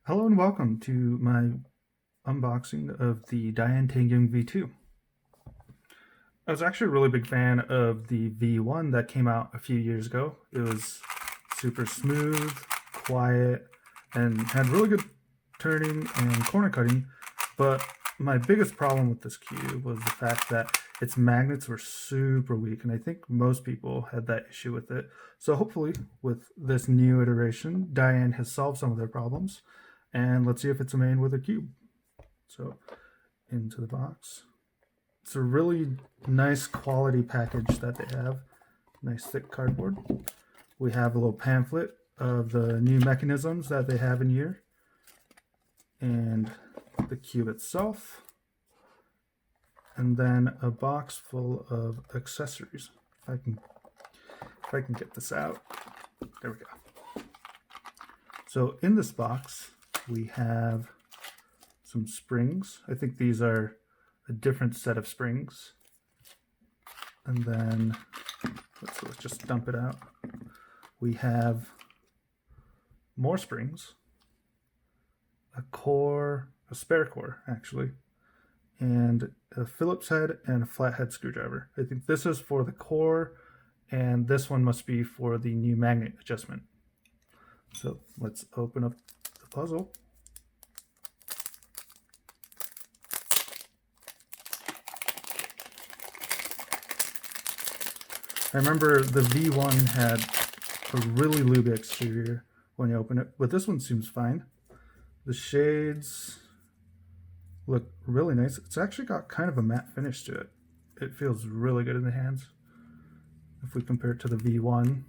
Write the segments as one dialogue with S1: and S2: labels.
S1: Hello and welcome to my unboxing of the Dayan TengYun V2. I was actually a really big fan of the V1 that came out a few years ago. It was super smooth, quiet, and had really good turning and corner cutting, but my biggest problem with this cube was the fact that its magnets were super weak, and I think most people had that issue with it. So hopefully with this new iteration, Dayan has solved some of their problems, and let's see if it's made with a cube. So into the box. It's a really nice quality package that they have. Nice thick cardboard. We have a little pamphlet of the new mechanisms that they have in here, and the cube itself, and then a box full of accessories. If I can get this out. There we go. So in this box we have some springs. I think these are a different set of springs. And then let's just dump it out. We have more springs, a core, a spare core actually, and a Phillips head and a flathead screwdriver. I think this is for the core, and this one must be for the new magnet adjustment. So let's open up the puzzle. I remember the V1 had a really lube exterior when you open it, but this one seems fine. The shades look really nice. It's actually got kind of a matte finish to it. It feels really good in the hands. If we compare it to the V1,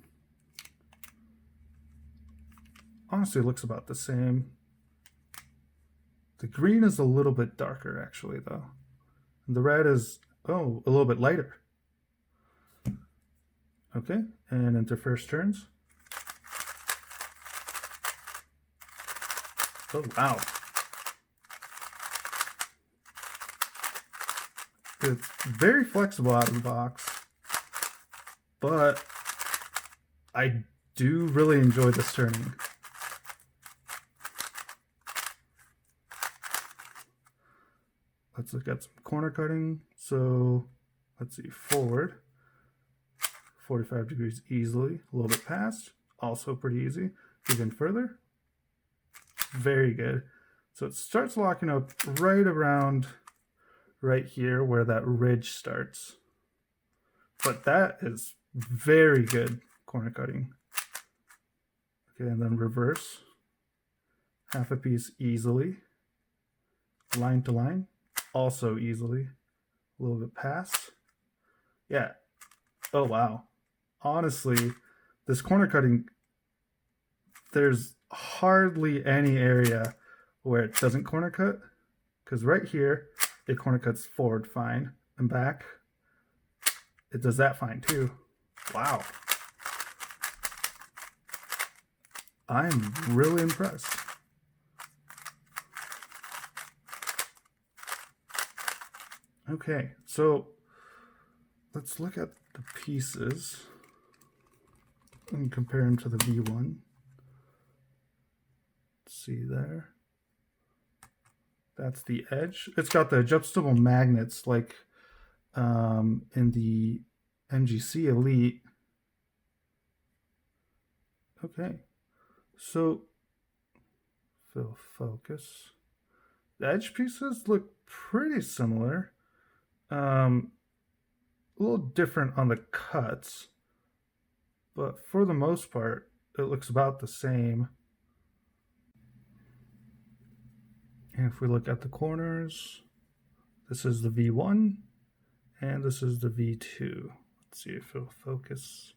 S1: honestly it looks about the same. The green is a little bit darker actually though. And the red is, a little bit lighter. Okay, and into first turns. Oh, wow. It's very flexible out of the box, but I do really enjoy this turning. Let's look at some corner cutting. So let's see, forward, 45 degrees easily, a little bit past, also pretty easy. Even further, very good. So it starts locking up right around right here where that ridge starts. But that is very good corner cutting. Okay, and then reverse, half a piece easily, line to line, also easily, a little bit past. Yeah, oh wow. Honestly, this corner cutting, there's hardly any area where it doesn't corner cut, because right here it corner cuts forward fine, and back it does that fine too. Wow, I'm really impressed. Okay, so let's look at the pieces and compare them to the V1. See there, that's the edge. It's got the adjustable magnets like in the MGC Elite. Okay, so fill focus. The edge pieces look pretty similar. A little different on the cuts, but for the most part it looks about the same. And if we look at the corners, this is the V1 and this is the V2. Let's see if it'll focus.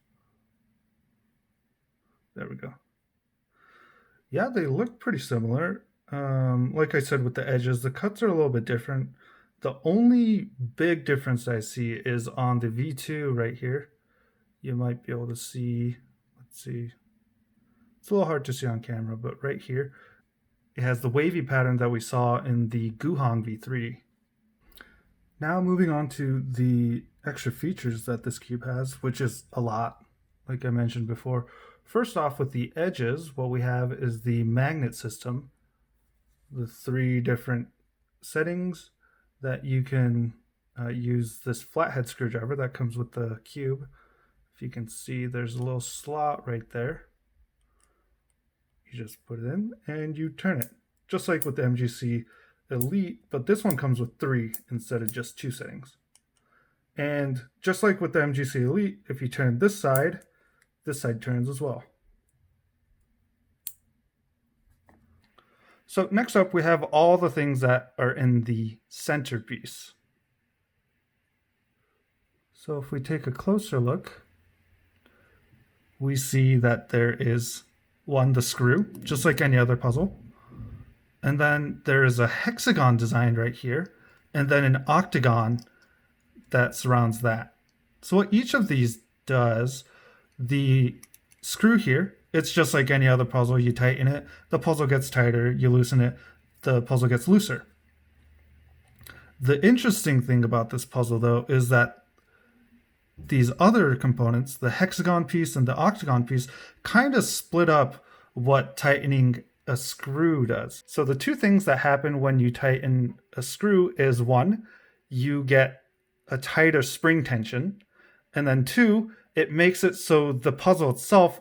S1: There we go. Yeah, they look pretty similar. Like I said, with the edges, the cuts are a little bit different. The only big difference I see is on the V2 right here. You might be able to see, let's see. It's a little hard to see on camera, but right here, it has the wavy pattern that we saw in the Guhong V3. Now moving on to the extra features that this cube has, which is a lot, like I mentioned before. First off, with the edges, what we have is the magnet system, the 3 different settings that you can use this flathead screwdriver that comes with the cube. If you can see, there's a little slot right there. You just put it in and you turn it, just like with the MGC Elite, but this one comes with 3 instead of just 2 settings. And just like with the MGC Elite, if you turn this side turns as well. So next up, we have all the things that are in the centerpiece. So if we take a closer look, we see that there is the screw, just like any other puzzle. And then there is a hexagon designed right here, and then an octagon that surrounds that. So what each of these does, the screw here, it's just like any other puzzle. You tighten it, the puzzle gets tighter, you loosen it, the puzzle gets looser. The interesting thing about this puzzle, though, is that these other components, the hexagon piece and the octagon piece, kind of split up what tightening a screw does. So the 2 things that happen when you tighten a screw is 1, you get a tighter spring tension, and then 2, it makes it so the puzzle itself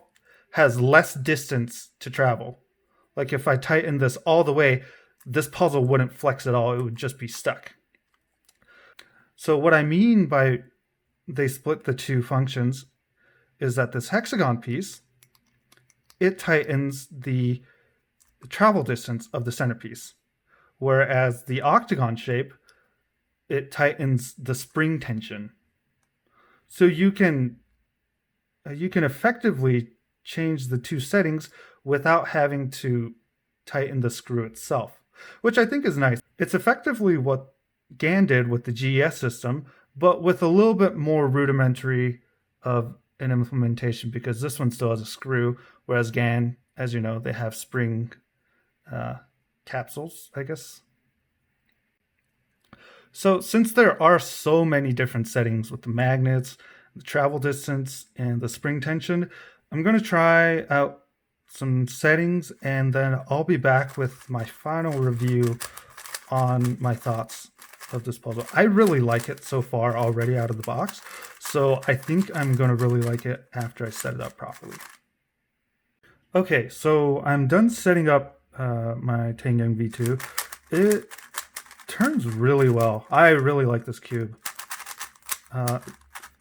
S1: has less distance to travel. Like if I tighten this all the way, this puzzle wouldn't flex at all, it would just be stuck. So what I mean by they split the 2 functions is that this hexagon piece, it tightens the travel distance of the centerpiece, whereas the octagon shape, it tightens the spring tension. So you can effectively change the 2 settings without having to tighten the screw itself, which I think is nice. It's effectively what GAN did with the GES system, but with a little bit more rudimentary of an implementation, because this one still has a screw, whereas GAN, as you know, they have spring capsules, I guess. So since there are so many different settings with the magnets, the travel distance, and the spring tension, I'm going to try out some settings, and then I'll be back with my final review on my thoughts of this puzzle. I really like it so far already out of the box, so I think I'm going to really like it after I set it up properly. Okay, so I'm done setting up my TengYun V2. It turns really well. I really like this cube.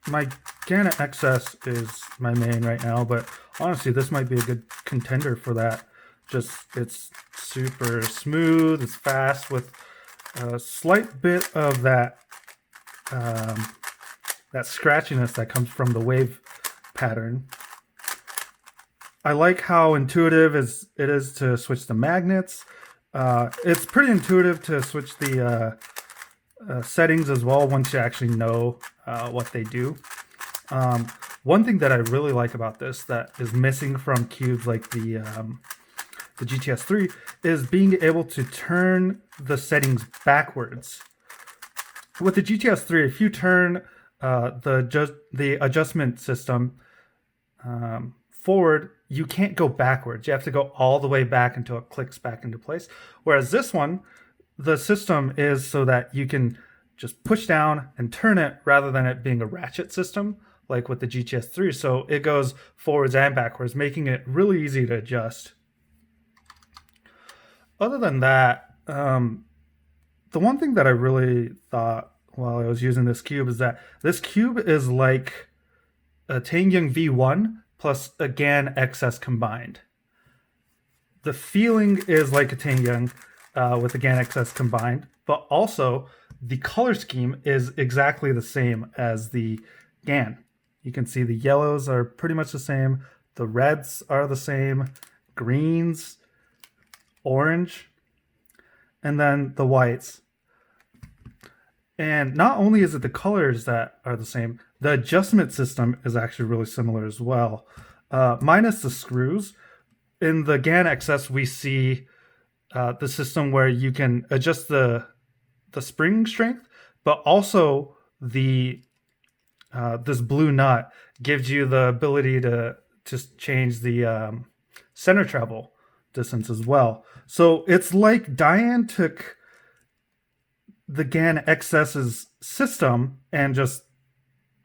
S1: My Gana XS is my main right now, but honestly, this might be a good contender for that. Just, it's super smooth, it's fast, with a slight bit of that that scratchiness that comes from the wave pattern. I like how intuitive it is to switch the magnets. It's pretty intuitive to switch the settings as well once you actually know what they do. One thing that I really like about this that is missing from cubes like the GTS 3 is being able to turn the settings backwards. With the GTS 3, if you turn the adjustment system forward, you can't go backwards. You have to go all the way back until it clicks back into place. Whereas this one, the system is so that you can just push down and turn it rather than it being a ratchet system like with the GTS 3. So it goes forwards and backwards, making it really easy to adjust. Other than that, the one thing that I really thought while I was using this cube is that this cube is like a TengYun V1 plus a GAN XS combined. The feeling is like a TengYun with the GAN XS combined, but also the color scheme is exactly the same as the GAN. You can see the yellows are pretty much the same, the reds are the same, greens, orange, and then the whites. And not only is it the colors that are the same, the adjustment system is actually really similar as well. Minus the screws. In the GAN XS, we see the system where you can adjust the spring strength, but also the this blue nut gives you the ability to change the center travel distance as well. So it's like Dayan took the GAN XS's system and just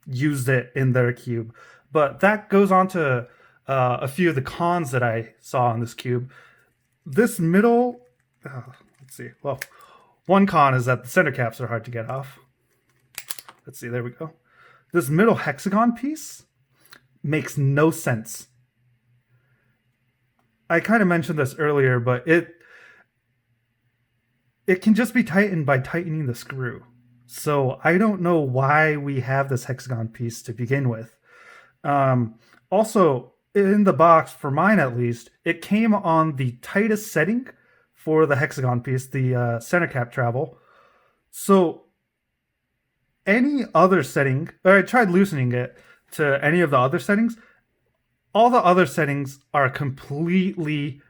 S1: used it in their cube. But that goes on to a few of the cons that I saw on this cube. This middle, let's see. Well, one con is that the center caps are hard to get off. Let's see, there we go. This middle hexagon piece makes no sense. I kind of mentioned this earlier, but it can just be tightened by tightening the screw. So I don't know why we have this hexagon piece to begin with. Also, in the box, for mine at least, it came on the tightest setting for the hexagon piece, the center cap travel. So any other setting, or I tried loosening it to any of the other settings, all the other settings are completely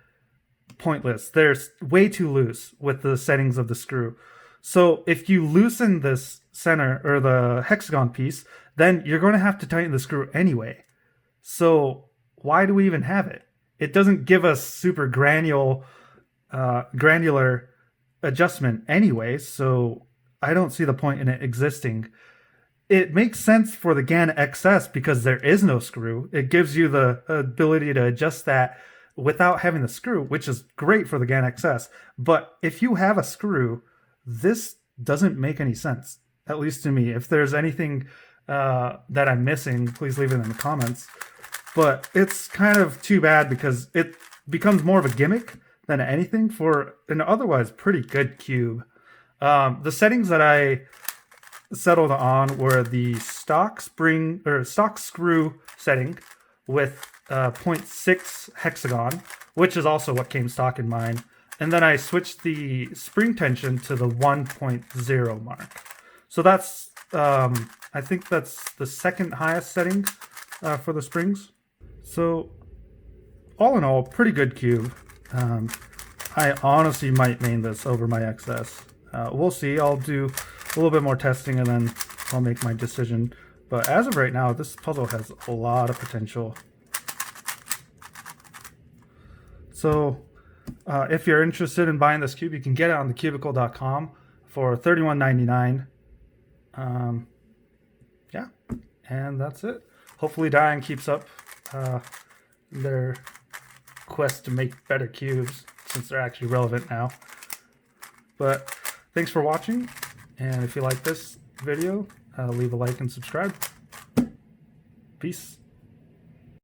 S1: pointless. They're way too loose with the settings of the screw. So if you loosen this center or the hexagon piece, then you're going to have to tighten the screw anyway. So why do we even have it? It doesn't give us super granular adjustment anyway, so I don't see the point in it existing. It makes sense for the GAN XS because there is no screw. It gives you the ability to adjust that without having the screw, which is great for the GAN XS. But if you have a screw, this doesn't make any sense, at least to me. If there's anything that I'm missing, please leave it in the comments. But it's kind of too bad because it becomes more of a gimmick than anything for an otherwise pretty good cube. The settings that I settled on were the stock screw setting with 0.6 hexagon, which is also what came stock in mine. And then I switched the spring tension to the 1.0 mark. So that's, I think that's the second highest setting for the springs. So all in all, pretty good cube. I honestly might main this over my XS. We'll see. I'll do a little bit more testing and then I'll make my decision. But as of right now, this puzzle has a lot of potential. So if you're interested in buying this cube, you can get it on thecubicle.com for $31.99. Yeah, and that's it. Hopefully Dayan keeps up their quest to make better cubes, since they're actually relevant now. But thanks for watching, and if you like this video, leave a like and subscribe. Peace.